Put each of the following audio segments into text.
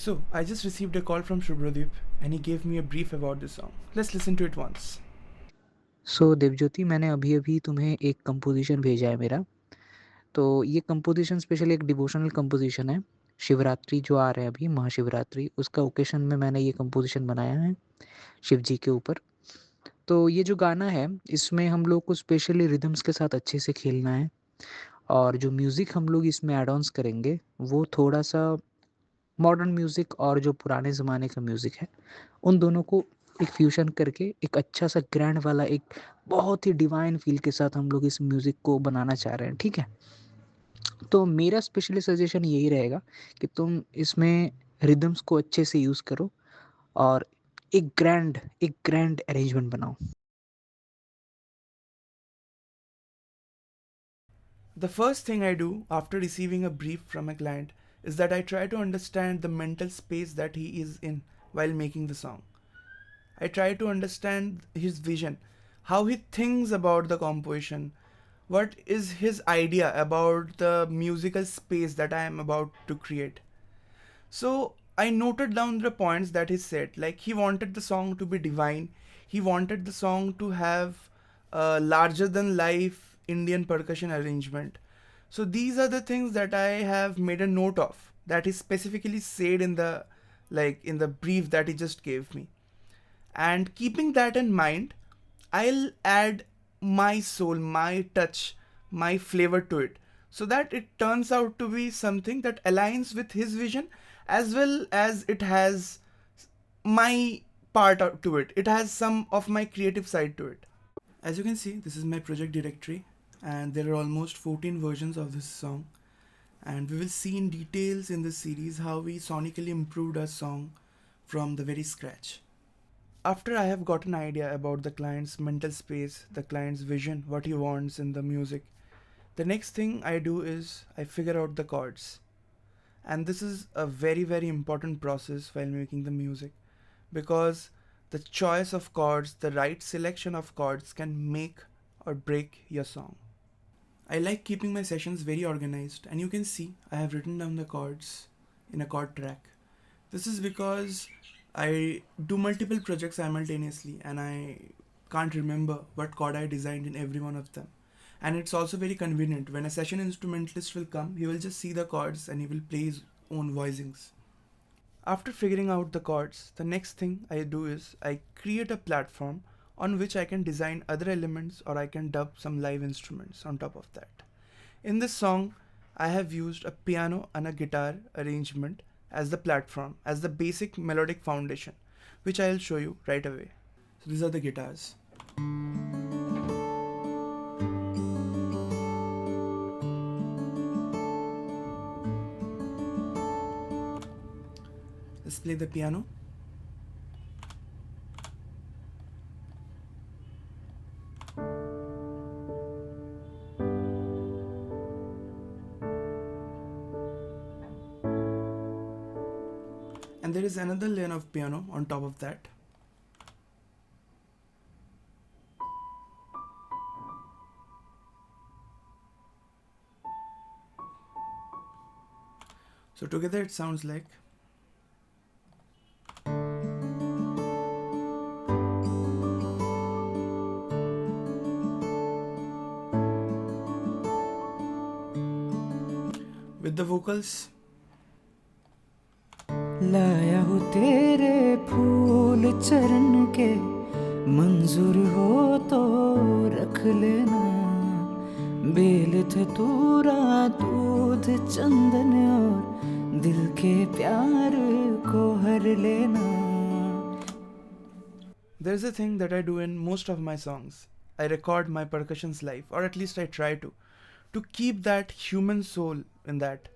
So, I just received a call from Subhradeep and he gave me a brief about this song. Let's listen to it once. सो देवज्योति मैंने अभी-अभी तुम्हें एक composition भेजा है मेरा। तो ये कंपोज़िशन स्पेशली एक डिवोशनल कंपोज़िशन है। शिवरात्रि जो आ रहा है अभी महाशिवरात्रि उसका ओकेशन में मैंने ये कंपोज़िशन बनाया है शिव जी के ऊपर। तो ये जो गाना है इसमें हम लोग को स्पेशली रिदम्स के साथ अच्छे से खेलना है और जो म्यूज़िक हम लोग इसमें ऐड ऑन्स करेंगे वो थोड़ा-सा मॉडर्न म्यूज़िक और जो पुराने ज़माने का म्यूज़िक है उन दोनों को एक फ्यूज़न करके एक अच्छा-सा ग्रैंड वाला एक बहुत ही डिवाइन फ़ील के साथ हम लोग इस म्यूज़िक को बनाना चाह रहे हैं, ठीक है? तो मेरा स्पेशली सजेशन यही रहेगा कि तुम इसमें रिदम्स को अच्छे से यूज़ करो और एक ग्रैंड अरेंजमेंट बनाओ। The first thing I do after receiving a brief from a client is that I try to understand the mental space that he is in while making the song. I try to understand his vision, how he thinks about the composition, what is his idea about the musical space that I am about to create. So I noted down the points that he said. Like he wanted the song to be divine. He wanted the song to have a larger than life Indian percussion arrangement. So these are the things that I have made a note of that he specifically said in the brief that he just gave me. And keeping that in mind, I'll add my soul, my touch, my flavor to it so that it turns out to be something that aligns with his vision as well as it has my to it. It has some of my creative side to it. As you can see, this is my project directory, and there are almost 14 versions of this song. And we will see in details in this series how we sonically improved our song from the very scratch. After I have got an idea about the client's mental space, the client's vision, what he wants in the music, the next thing I do is I figure out the chords. And this is a very important process while making the music because the choice of chords, the right selection of chords can make or break your song. I like keeping my sessions very organized, and you can see I have written down the chords in a chord track. This is because I do multiple projects simultaneously and I can't remember what chord I designed in every one of them. And it's also very convenient. When a session instrumentalist will come, he will just see the chords and he will play his own voicings. After figuring out the chords, the next thing I do is I create a platform on which I can design other elements or I can dub some live instruments on top of that. In this song, I have used a piano and a guitar arrangement as the platform, as the basic melodic foundation, which I'll show you right away. So these are the guitars. Let's play the piano. And there is another line of piano on top of that. So together it sounds like. With the vocals. लाया हूँ तेरे फूल चरण के मंजूर हो तो रख लेना बेल धतूरा दूध चंदन और दिल के प्यार को हर लेना. There's a thing that I do in most of my songs. I record my percussions live, or at least I try to keep that human soul in that,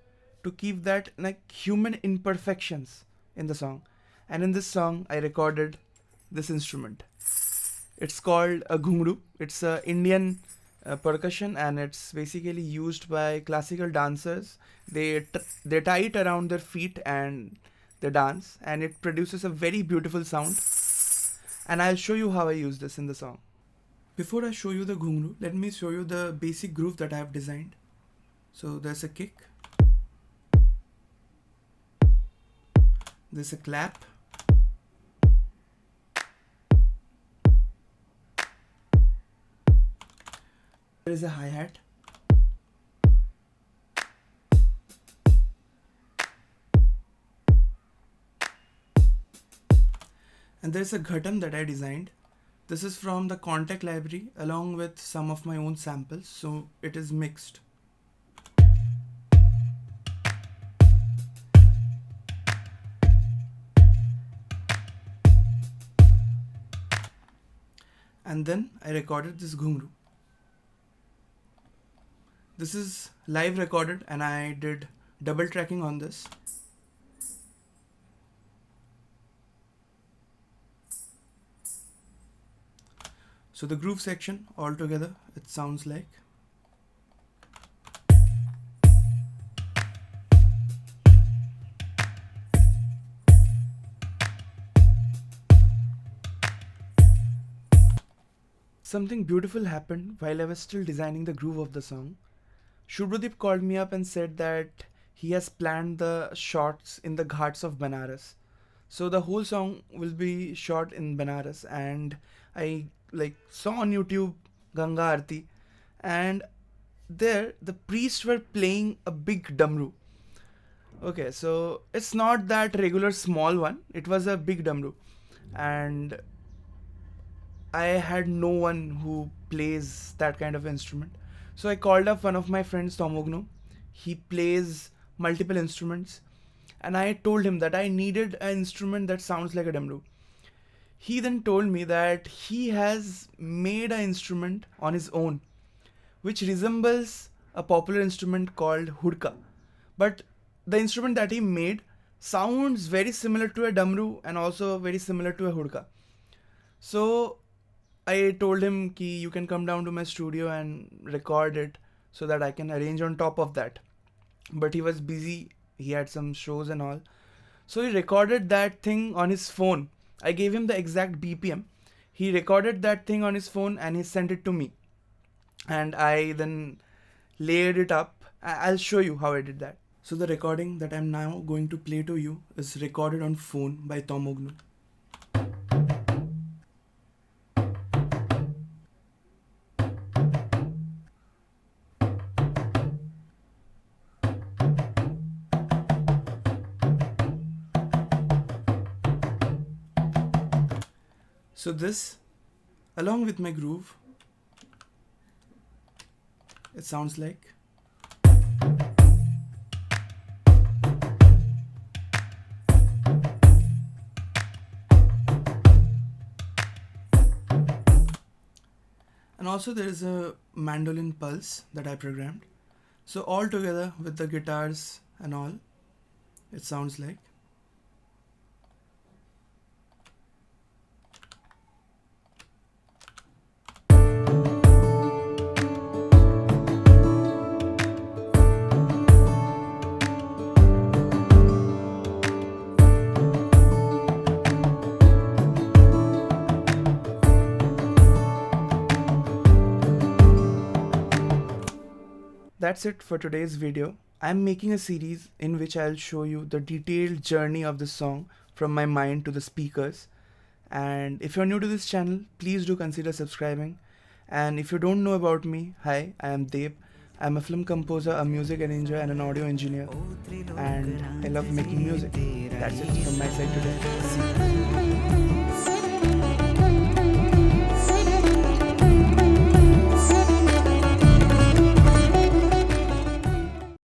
to keep that like human imperfections in the song. And in this song, I recorded this instrument. It's called a ghungru. It's a Indian percussion, and it's basically used by classical dancers. They tie it around their feet and they dance, and it produces a very beautiful sound. And I'll show you how I use this in the song. Before I show you the ghungru, let me show you the basic groove that I have designed. So there's a kick. There's a clap. There is a hi-hat. And there's a ghatam that I designed. This is from the contact library along with some of my own samples, so it is mixed. And then I recorded this ghungru. This is live recorded and I did double tracking on this. So the groove section altogether, it sounds like. Something beautiful happened while I was still designing the groove of the song. Subhradeep called me up and said that he has planned the shots in the ghats of Banaras. So the whole song will be shot in Banaras, and I saw on YouTube Ganga Aarti, and there the priests were playing a big damru. Okay, so it's not that regular small one, it was a big damru, and I had no one who plays that kind of instrument. So I called up one of my friends, Tamaghna. He plays multiple instruments, and I told him that I needed an instrument that sounds like a damru. He then told me that he has made an instrument on his own which resembles a popular instrument called Hudka. But the instrument that he made sounds very similar to a damru and also very similar to a Hudka. So I told him ki you can come down to my studio and record it so that I can arrange on top of that. But he was busy, he had some shows and all. So he recorded that thing on his phone. I gave him the exact BPM. He recorded that thing on his phone and he sent it to me. And I then layered it up. I'll show you how I did that. So the recording that I'm now going to play to you is recorded on phone by Tamaghna. So this, along with my groove, it sounds like. And also there is a mandolin pulse that I programmed. So all together with the guitars and all, it sounds like. That's it for today's video. I'm making a series in which I'll show you the detailed journey of the song from my mind to the speakers. And if you're new to this channel, please do consider subscribing. And if you don't know about me, hi, I am Deb. I'm a film composer, a music arranger, and an audio engineer. And I love making music. That's it from my side today.